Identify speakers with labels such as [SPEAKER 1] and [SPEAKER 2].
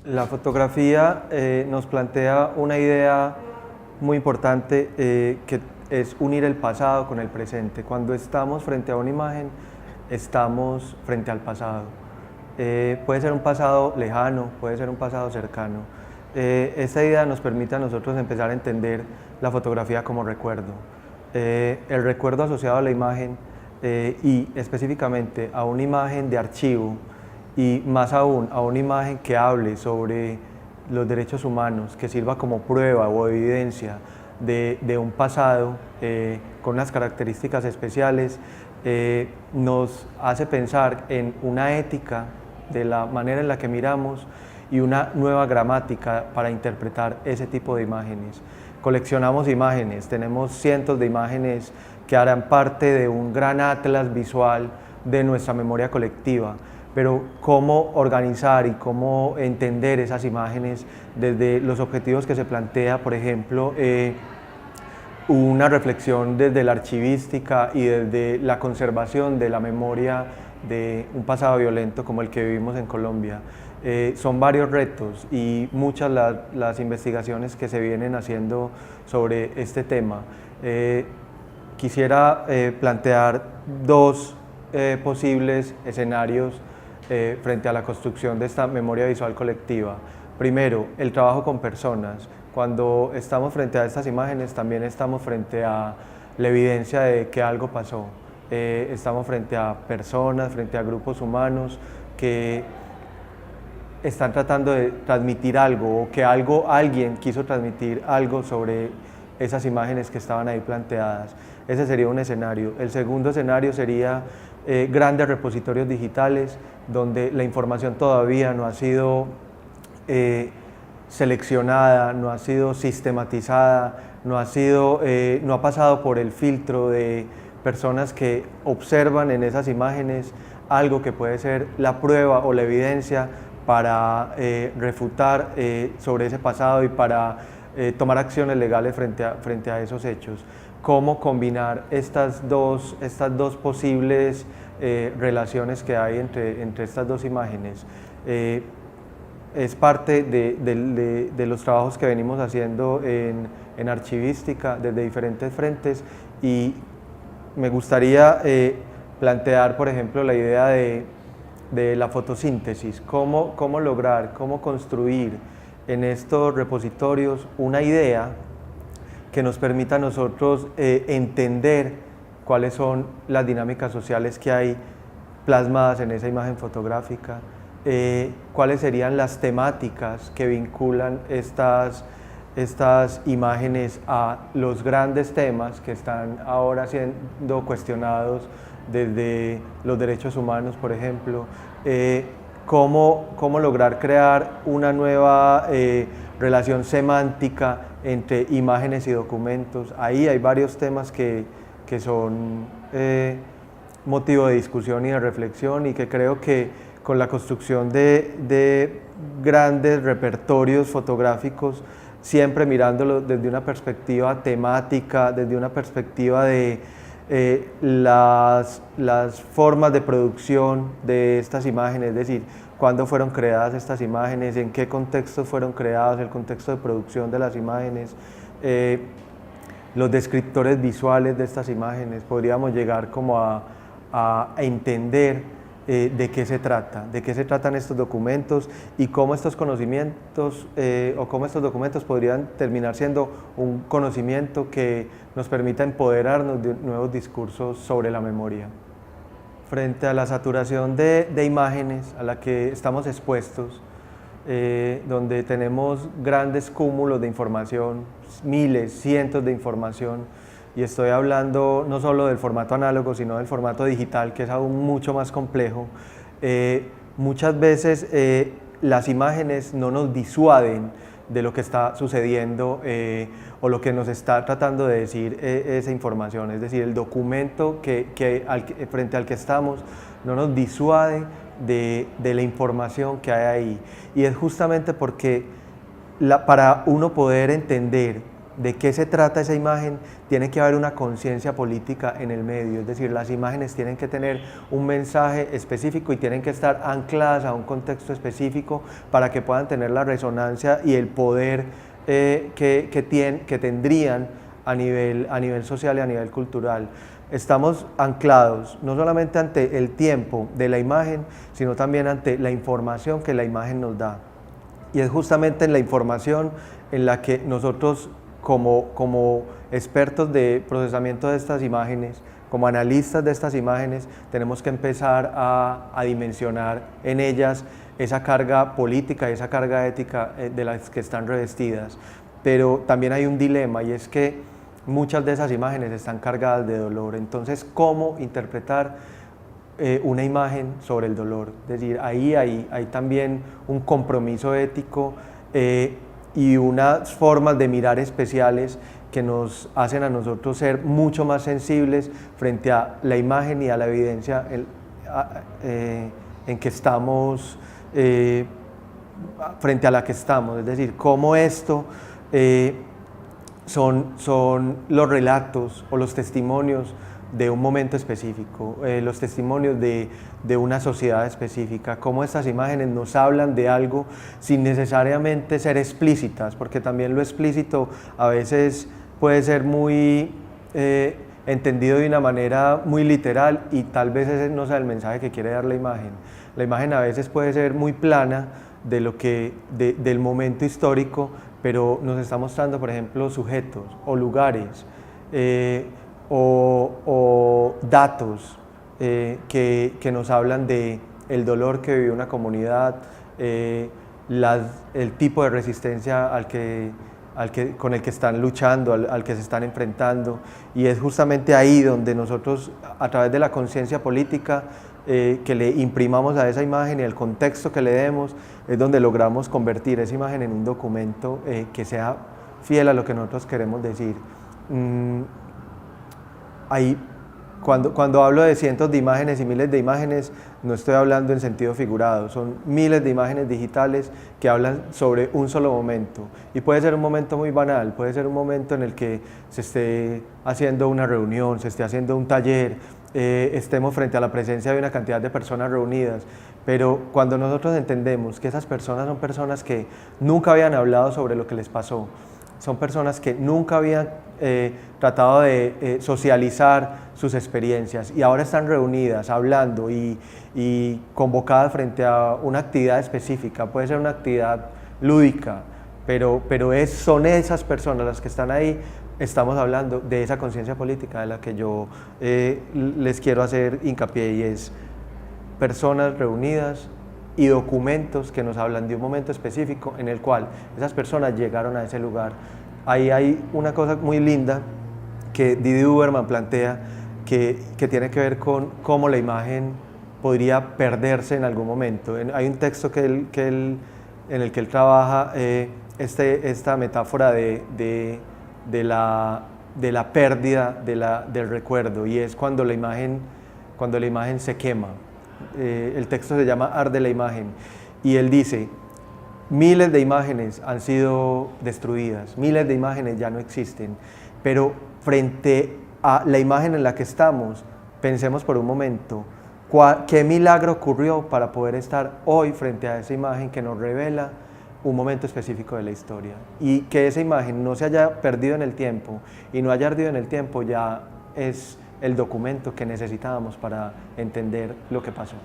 [SPEAKER 1] La fotografía nos plantea una idea muy importante que es unir el pasado con el presente. Cuando estamos frente a una imagen, estamos frente al pasado. Puede ser un pasado lejano, puede ser un pasado cercano. Esta idea nos permite a nosotros empezar a entender la fotografía como recuerdo. El recuerdo asociado a la imagen y específicamente a una imagen de archivo, y más aún a una imagen que hable sobre los derechos humanos, que sirva como prueba o evidencia de un pasado con unas características especiales, nos hace pensar en una ética de la manera en la que miramos y una nueva gramática para interpretar ese tipo de imágenes. Coleccionamos imágenes, tenemos cientos de imágenes que harán parte de un gran atlas visual de nuestra memoria colectiva, pero cómo organizar y cómo entender esas imágenes desde los objetivos que se plantea, por ejemplo, una reflexión desde la archivística y desde la conservación de la memoria de un pasado violento como el que vivimos en Colombia. Son varios retos y muchas las investigaciones que se vienen haciendo sobre este tema. Quisiera plantear dos posibles escenarios frente a la construcción de esta memoria visual colectiva. Primero, el trabajo con personas. Cuando estamos frente a estas imágenes, también estamos frente a la evidencia de que algo pasó. Estamos frente a personas, frente a grupos humanos que están tratando de transmitir algo, o que alguien quiso transmitir algo sobre esas imágenes que estaban ahí planteadas. Ese sería un escenario. El segundo escenario sería grandes repositorios digitales donde la información todavía no ha sido seleccionada, no ha sido sistematizada, no ha pasado por el filtro de personas que observan en esas imágenes algo que puede ser la prueba o la evidencia para refutar sobre ese pasado y para tomar acciones legales frente a esos hechos. Cómo combinar estas dos posibles relaciones que hay entre estas dos imágenes. Es parte de los trabajos que venimos haciendo en archivística desde diferentes frentes, y me gustaría plantear, por ejemplo, la idea de la fotosíntesis, cómo lograr, cómo construir en estos repositorios una idea que nos permita a nosotros entender cuáles son las dinámicas sociales que hay plasmadas en esa imagen fotográfica, cuáles serían las temáticas que vinculan estas imágenes a los grandes temas que están ahora siendo cuestionados desde los derechos humanos, por ejemplo, cómo lograr crear una nueva relación semántica entre imágenes y documentos. Ahí hay varios temas que son motivo de discusión y de reflexión, y que creo que con la construcción de grandes repertorios fotográficos, siempre mirándolo desde una perspectiva temática, desde una perspectiva de las formas de producción de estas imágenes, es decir, cuándo fueron creadas estas imágenes, en qué contexto fueron creadas, el contexto de producción de las imágenes, los descriptores visuales de estas imágenes. Podríamos llegar como a entender de qué se tratan estos documentos, y cómo estos conocimientos o cómo estos documentos podrían terminar siendo un conocimiento que nos permita empoderarnos de nuevos discursos sobre la memoria. Frente a la saturación de imágenes a la que estamos expuestos, donde tenemos grandes cúmulos de información, miles, cientos de información, y estoy hablando no solo del formato análogo, sino del formato digital, que es aún mucho más complejo. Muchas veces las imágenes no nos disuaden de lo que está sucediendo o lo que nos está tratando de decir esa información. Es decir, el documento frente al que estamos no nos disuade de la información que hay ahí. Y es justamente porque para uno poder entender de qué se trata esa imagen, tiene que haber una conciencia política en el medio, es decir, las imágenes tienen que tener un mensaje específico y tienen que estar ancladas a un contexto específico para que puedan tener la resonancia y el poder que tendrían a nivel social y a nivel cultural. Estamos anclados no solamente ante el tiempo de la imagen, sino también ante la información que la imagen nos da. Y es justamente en la información en la que nosotros como expertos de procesamiento de estas imágenes, como analistas de estas imágenes, tenemos que empezar a dimensionar en ellas esa carga política y esa carga ética de las que están revestidas. Pero también hay un dilema, y es que muchas de esas imágenes están cargadas de dolor. Entonces, ¿cómo interpretar una imagen sobre el dolor? Es decir, ahí hay también un compromiso ético y unas formas de mirar especiales que nos hacen a nosotros ser mucho más sensibles frente a la imagen y a la evidencia en que estamos, frente a la que estamos. Es decir, cómo esto son los relatos o los testimonios de un momento específico, los testimonios de una sociedad específica, cómo estas imágenes nos hablan de algo sin necesariamente ser explícitas, porque también lo explícito a veces puede ser muy entendido de una manera muy literal y tal vez ese no sea el mensaje que quiere dar la imagen. La imagen a veces puede ser muy plana del momento histórico, pero nos está mostrando, por ejemplo, sujetos o lugares o datos que nos hablan de el dolor que vive una comunidad, el tipo de resistencia con el que están luchando, al que se están enfrentando, y es justamente ahí donde nosotros, a través de la conciencia política que le imprimamos a esa imagen y el contexto que le demos, es donde logramos convertir esa imagen en un documento que sea fiel a lo que nosotros queremos decir. Cuando hablo de cientos de imágenes y miles de imágenes, no estoy hablando en sentido figurado, son miles de imágenes digitales que hablan sobre un solo momento. Y puede ser un momento muy banal, puede ser un momento en el que se esté haciendo una reunión, se esté haciendo un taller, estemos frente a la presencia de una cantidad de personas reunidas, pero cuando nosotros entendemos que esas personas son personas que nunca habían hablado sobre lo que les pasó, son personas que nunca habían tratado de socializar sus experiencias y ahora están reunidas, hablando y convocadas frente a una actividad específica, puede ser una actividad lúdica, pero son esas personas las que están ahí. Estamos hablando de esa conciencia política de la que yo les quiero hacer hincapié, y es personas reunidas y documentos que nos hablan de un momento específico en el cual esas personas llegaron a ese lugar. Ahí hay una cosa muy linda que Didi Huberman plantea que tiene que ver con cómo la imagen podría perderse en algún momento. Hay un texto en el que él trabaja esta metáfora de la pérdida del recuerdo, y es cuando la imagen se quema. El texto se llama Arde la imagen, y él dice: miles de imágenes han sido destruidas, miles de imágenes ya no existen, pero frente a la imagen en la que estamos, pensemos por un momento, ¿qué milagro ocurrió para poder estar hoy frente a esa imagen que nos revela un momento específico de la historia? Y que esa imagen no se haya perdido en el tiempo y no haya ardido en el tiempo ya es el documento que necesitábamos para entender lo que pasó.